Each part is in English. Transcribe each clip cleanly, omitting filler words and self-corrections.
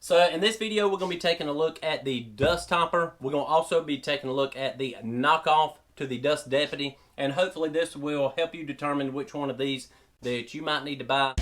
So in this video, we're going to be taking a look at the Dust Topper. We're going to also be taking a look at the knockoff to the Dust Deputy. And hopefully this will help you determine which one of these that you might need to buy.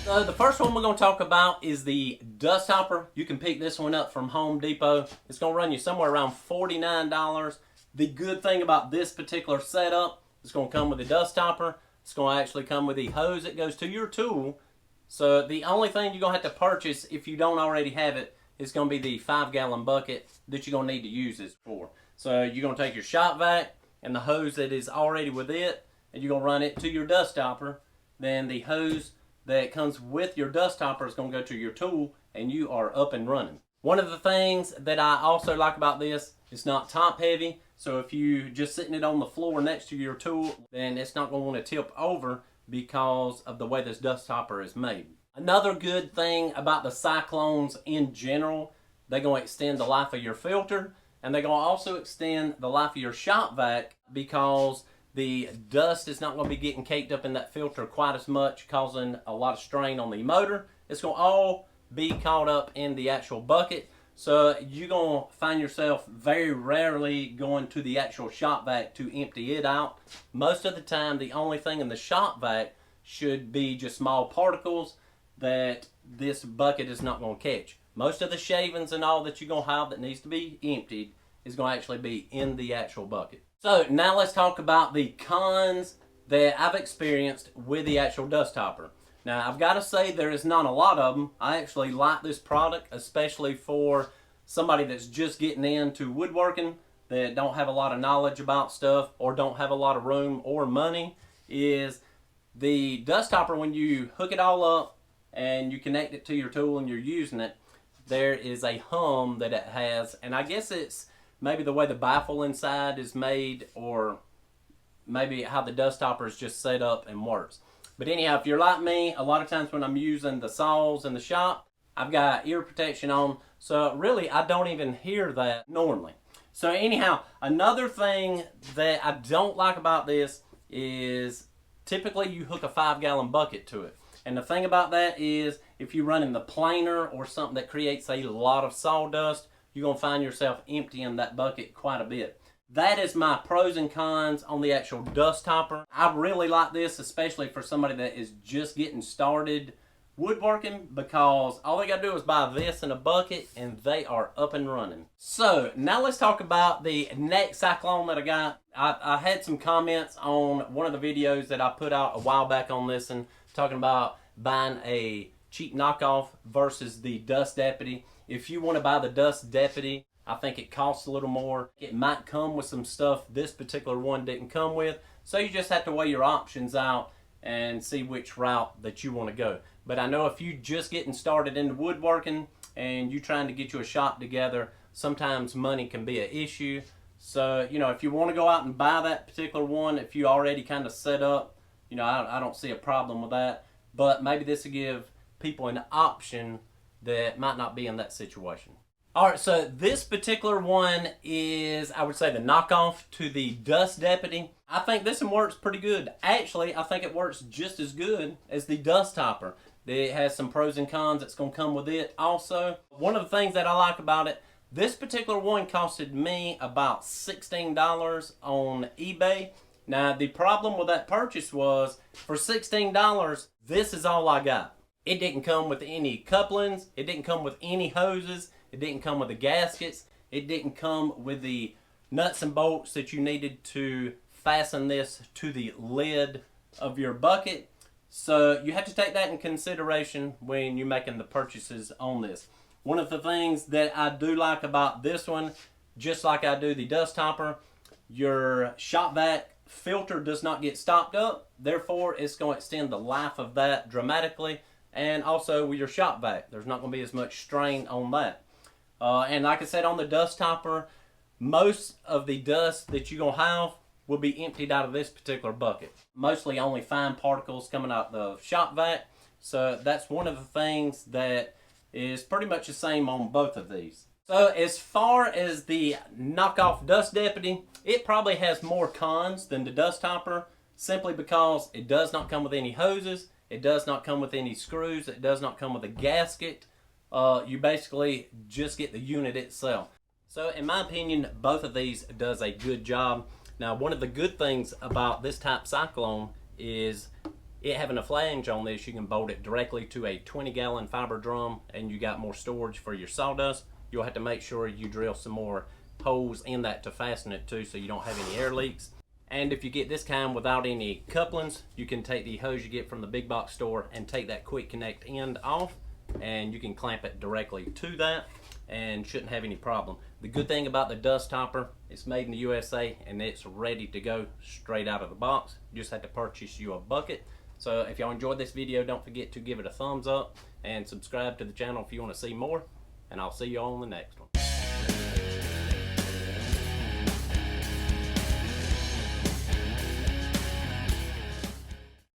So the first one we're going to talk about is the Dust Topper. You can pick this one up from Home Depot. It's going to run you somewhere around $49. The good thing about this particular setup, it's going to come with a Dust Topper. It's going to actually come with the hose that goes to your tool. So the only thing you're going to have to purchase if you don't already have it is going to be the 5-gallon bucket that you're going to need to use this for. So you're going to take your shop vac and the hose that is already with it, and you're going to run it to your Dust Topper. Then the hose that comes with your Dust Topper is going to go to your tool, and you are up and running. One of the things that I also like about this, it's not top heavy. So if you just sitting it on the floor next to your tool, then it's not going to want to tip over because of the way this Dust Topper is made. Another good thing about the Cyclones in general, they're going to extend the life of your filter, and they're going to also extend the life of your shop vac because the dust is not going to be getting caked up in that filter quite as much, causing a lot of strain on the motor. It's going to all be caught up in the actual bucket. So you're going to find yourself very rarely going to the actual shop vac to empty it out. Most of the time, the only thing in the shop vac should be just small particles that this bucket is not going to catch. Most of the shavings and all that you're going to have that needs to be emptied is going to actually be in the actual bucket. So now let's talk about the cons that I've experienced with the actual Dust Topper. Now, I've got to say there is not a lot of them. I actually like this product, especially for somebody that's just getting into woodworking, that don't have a lot of knowledge about stuff or don't have a lot of room or money. Is the Dust Topper, when you hook it all up and you connect it to your tool and you're using it, there is a hum that it has, and I guess it's maybe the way the baffle inside is made, or maybe how the Dust Topper is just set up and works. But anyhow, if you're like me, a lot of times when I'm using the saws in the shop, I've got ear protection on, so really I don't even hear that normally. So anyhow, another thing that I don't like about this is typically you hook a 5-gallon bucket to it. And the thing about that is if you run in the planer or something that creates a lot of sawdust, you're going to find yourself emptying that bucket quite a bit. That is my pros and cons on the actual Dust Topper. I really like this, especially for somebody that is just getting started woodworking, because all they got to do is buy this in a bucket and they are up and running. So now let's talk about the next Cyclone that I got. I had some comments on one of the videos that I put out a while back on this, and talking about buying a cheap knockoff versus the Dust Deputy. If you want to buy the Dust Deputy, I think it costs a little more. It might come with some stuff this particular one didn't come with. So you just have to weigh your options out and see which route that you want to go. But I know if you just getting started into woodworking and you trying to get you a shop together, sometimes money can be an issue. So, you know, if you want to go out and buy that particular one, if you already kind of set up, you know, I don't see a problem with that. But maybe this will give people an option that might not be in that situation. Alright, so this particular one is, I would say, the knockoff to the Dust Deputy. I think this one works pretty good. Actually, I think it works just as good as the Dust Topper. It has some pros and cons that's going to come with it also. One of the things that I like about it, this particular one costed me about $16 on eBay. Now, the problem with that purchase was, for $16, this is all I got. It didn't come with any couplings. It didn't come with any hoses. It didn't come with the gaskets. It didn't come with the nuts and bolts that you needed to fasten this to the lid of your bucket. So you have to take that in consideration when you're making the purchases on this. One of the things that I do like about this one, just like I do the Dust Topper, your shop vac filter does not get stopped up. Therefore, it's going to extend the life of that dramatically. And also with your shop vac, there's not going to be as much strain on that. And like I said, on the Dust Topper, most of the dust that you're going to have will be emptied out of this particular bucket. Mostly only fine particles coming out the shop vac. So that's one of the things that is pretty much the same on both of these. So as far as the knockoff Dust Deputy, it probably has more cons than the Dust Topper, simply because it does not come with any hoses. It does not come with any screws. It does not come with a gasket. You basically just get the unit itself. So in my opinion, both of these does a good job. Now, one of the good things about this type Cyclone is it having a flange on this. You can bolt it directly to a 20-gallon fiber drum, and you got more storage for your sawdust. You'll have to make sure you drill some more holes in that to fasten it to, so you don't have any air leaks. And if you get this kind without any couplings, you can take the hose you get from the big box store and take that quick connect end off, and you can clamp it directly to that and shouldn't have any problem. The good thing about the dust topper, it's made in the USA and it's ready to go straight out of the box. You just have to purchase you a bucket. So if y'all enjoyed this video, don't forget to give it a thumbs up and subscribe to the channel if you want to see more, and I'll see you all in the next one.